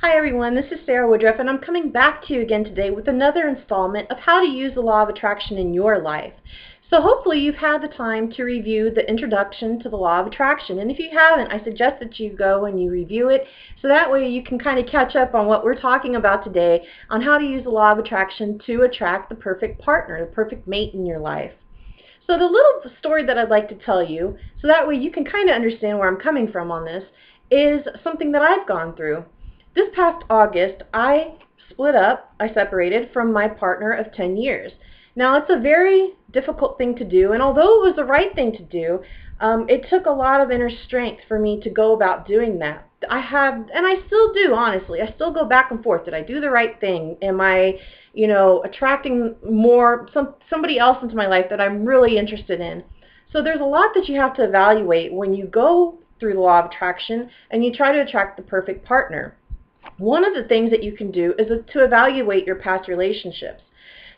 Hi everyone, this is Sarah Woodruff and I'm coming back to you again today with another installment of how to use the law of attraction in your life. So hopefully you've had the time to review the introduction to the law of attraction, and if you haven't, I suggest that you go and you review it so that way you can kind of catch up on what we're talking about today on how to use the law of attraction to attract the perfect partner, the perfect mate in your life. So the little story that I'd like to tell you, so that way you can kind of understand where I'm coming from on this, is something that I've gone through. This past August, I separated from my partner of 10 years. Now, it's a very difficult thing to do, and although it was the right thing to do, it took a lot of inner strength for me to go about doing that. I have, and I still do, honestly. I still go back and forth. Did I do the right thing? Am I, attracting somebody else into my life that I'm really interested in? So there's a lot that you have to evaluate when you go through the law of attraction and you try to attract the perfect partner. One of the things that you can do is to evaluate your past relationships.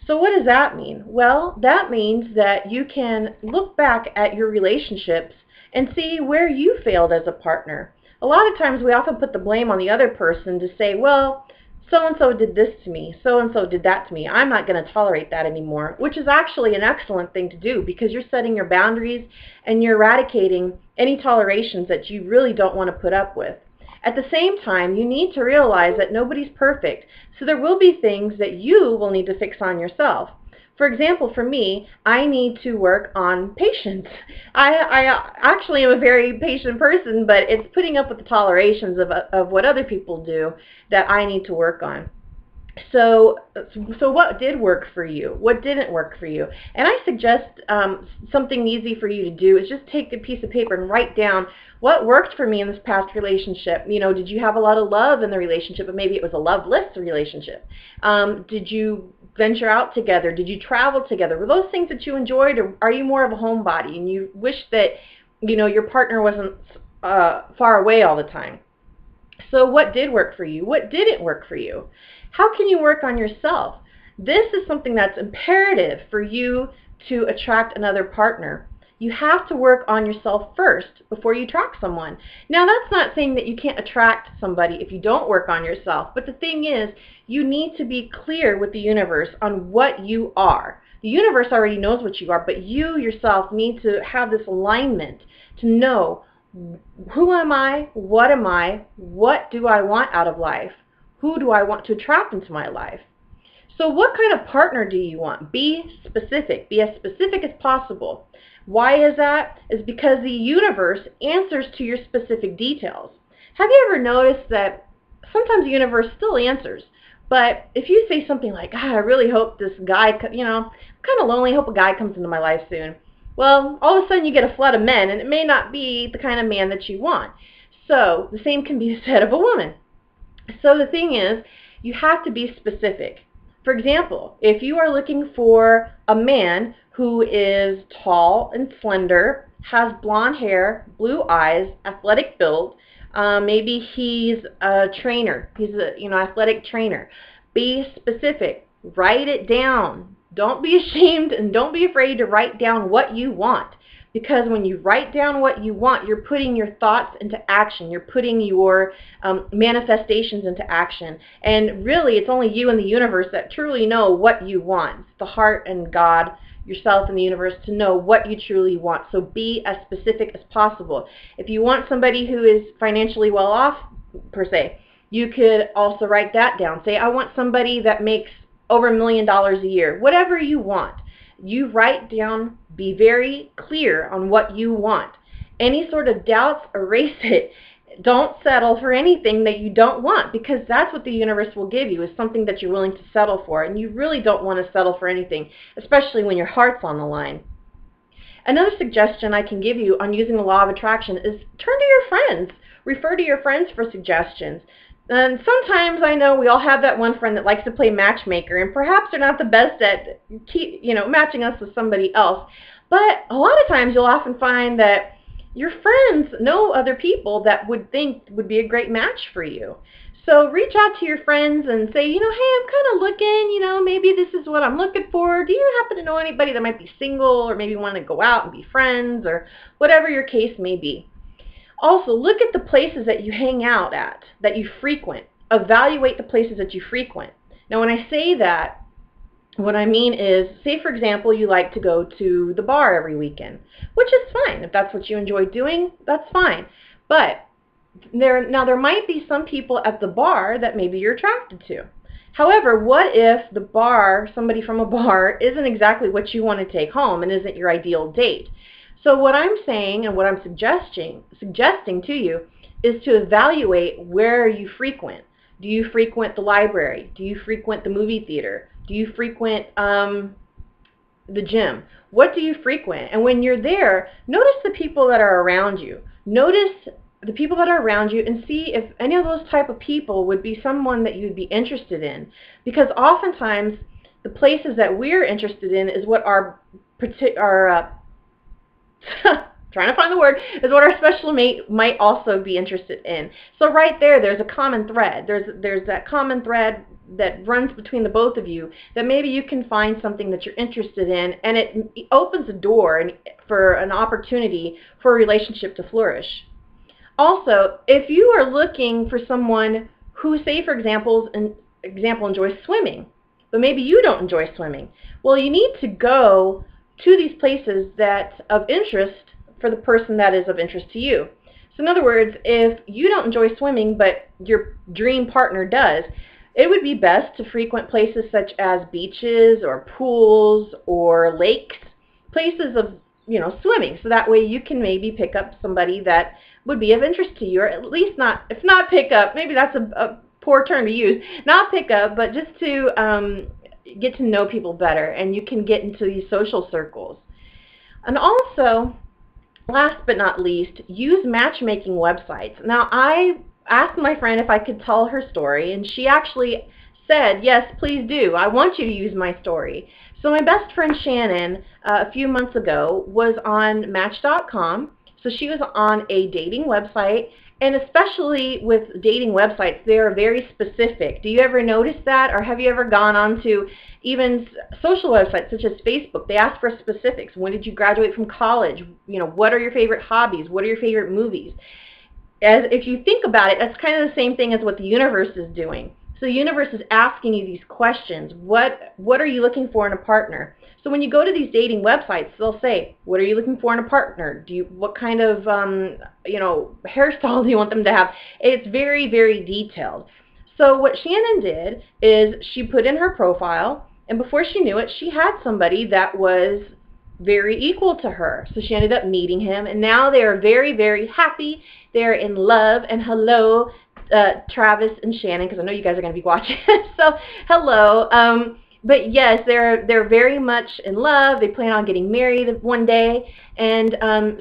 So what does that mean? Well, that means that you can look back at your relationships and see where you failed as a partner. A lot of times we often put the blame on the other person to say, well, so-and-so did this to me, so-and-so did that to me, I'm not going to tolerate that anymore, which is actually an excellent thing to do because you're setting your boundaries and you're eradicating any tolerations that you really don't want to put up with. At the same time, you need to realize that nobody's perfect, so there will be things that you will need to fix on yourself. For example, for me, I need to work on patience. I actually am a very patient person, but it's putting up with the tolerations of what other people do that I need to work on. So what did work for you? What didn't work for you? And I suggest something easy for you to do is just take a piece of paper and write down what worked for me in this past relationship. Did you have a lot of love in the relationship, but maybe it was a loveless relationship? Did you venture out together? Did you travel together? Were those things that you enjoyed, or are you more of a homebody and you wish that your partner wasn't far away all the time? So what did work for you? What didn't work for you? How can you work on yourself? This is something that's imperative for you to attract another partner. You have to work on yourself first before you attract someone. Now, that's not saying that you can't attract somebody if you don't work on yourself, but the thing is, you need to be clear with the universe on what you are. The universe already knows what you are, but you yourself need to have this alignment to know, who am I? What do I want out of life? Who do I want to attract into my life? So what kind of partner do you want? Be specific. Be as specific as possible. Why is that? It's because the universe answers to your specific details. Have you ever noticed that sometimes the universe still answers, but if you say something like, God, I really hope this guy, I'm kind of lonely, I hope a guy comes into my life soon. Well, all of a sudden you get a flood of men, and it may not be the kind of man that you want. So the same can be said of a woman. So the thing is, you have to be specific. For example, if you are looking for a man who is tall and slender, has blonde hair, blue eyes, athletic build, maybe he's a trainer, he's a athletic trainer. Be specific. Write it down. Don't be ashamed and don't be afraid to write down what you want. Because when you write down what you want, you're putting your thoughts into action. You're putting your manifestations into action. And really, it's only you and the universe that truly know what you want. It's the heart and God, yourself and the universe, to know what you truly want. So be as specific as possible. If you want somebody who is financially well off, per se, you could also write that down. Say, I want somebody that makes over $1 million a year. Whatever you want. You write down, be very clear on what you want. Any sort of doubts, erase it. Don't settle for anything that you don't want, because that's what the universe will give you, is something that you're willing to settle for. And you really don't want to settle for anything, especially when your heart's on the line. Another suggestion I can give you on using the law of attraction is turn to your friends. Refer to your friends for suggestions. And sometimes I know we all have that one friend that likes to play matchmaker, and perhaps they're not the best at matching us with somebody else. But a lot of times you'll often find that your friends know other people that would be a great match for you. So reach out to your friends and say, hey, I'm kind of looking, maybe this is what I'm looking for. Do you happen to know anybody that might be single or maybe want to go out and be friends, or whatever your case may be? Also, look at the places that you hang out at, that you frequent. evaluate the places that you frequent. Now, when I say that, what I mean is, say for example, you like to go to the bar every weekend, which is fine. If that's what you enjoy doing, that's fine. But there might be some people at the bar that maybe you're attracted to. However, what if the bar, somebody from a bar, isn't exactly what you want to take home and isn't your ideal date? So what I'm saying and what I'm suggesting to you is to evaluate where you frequent. Do you frequent the library? Do you frequent the movie theater? Do you frequent the gym? What do you frequent? And when you're there, notice the people that are around you. Notice the people that are around you and see if any of those type of people would be someone that you'd be interested in. Because oftentimes, the places that we're interested in is what our trying to find the word, is what our special mate might also be interested in. So right there's a common thread. There's that common thread that runs between the both of you, that maybe you can find something that you're interested in, and it opens a door for an opportunity for a relationship to flourish. Also, if you are looking for someone who, say for example, enjoys swimming, but maybe you don't enjoy swimming, well, you need to go to these places that of interest for the person that is of interest to you. So in other words, if you don't enjoy swimming but your dream partner does, it would be best to frequent places such as beaches or pools or lakes, places of swimming, so that way you can maybe pick up somebody that would be of interest to you, or at least not, if not pick up, maybe that's a poor term to use, not pick up, but just to get to know people better, and you can get into these social circles. And also, last but not least, use matchmaking websites. Now, I asked my friend if I could tell her story, and she actually said, yes, please do. I want you to use my story. So my best friend Shannon, a few months ago, was on Match.com. So she was on a dating website, and especially with dating websites, they are very specific. Do you ever notice that? Or have you ever gone on to even social websites such as Facebook? They ask for specifics. When did you graduate from college? What are your favorite hobbies? What are your favorite movies? If you think about it, that's kind of the same thing as what the universe is doing. So the universe is asking you these questions. What are you looking for in a partner? So when you go to these dating websites, they'll say, what are you looking for in a partner? What kind of hairstyle do you want them to have? It's very, very detailed. So what Shannon did is she put in her profile, and before she knew it, she had somebody that was very equal to her. So she ended up meeting him, and now they are very, very happy. They're in love, and hello, Travis and Shannon, because I know you guys are going to be watching. So hello. But yes, they're very much in love. They plan on getting married one day, and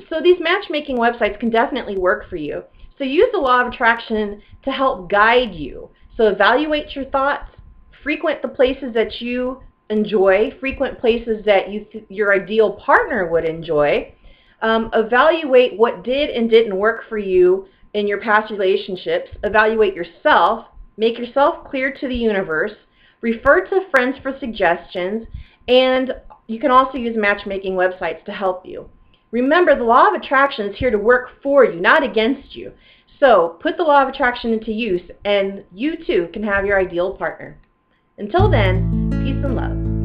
so these matchmaking websites can definitely work for you. So use the law of attraction to help guide you. So evaluate your thoughts, frequent the places that you enjoy, frequent places that your ideal partner would enjoy. Evaluate what did and didn't work for you in your past relationships. Evaluate yourself. Make yourself clear to the universe. Refer to friends for suggestions, and you can also use matchmaking websites to help you. Remember, the law of attraction is here to work for you, not against you. So put the law of attraction into use, and you too can have your ideal partner. Until then, peace and love.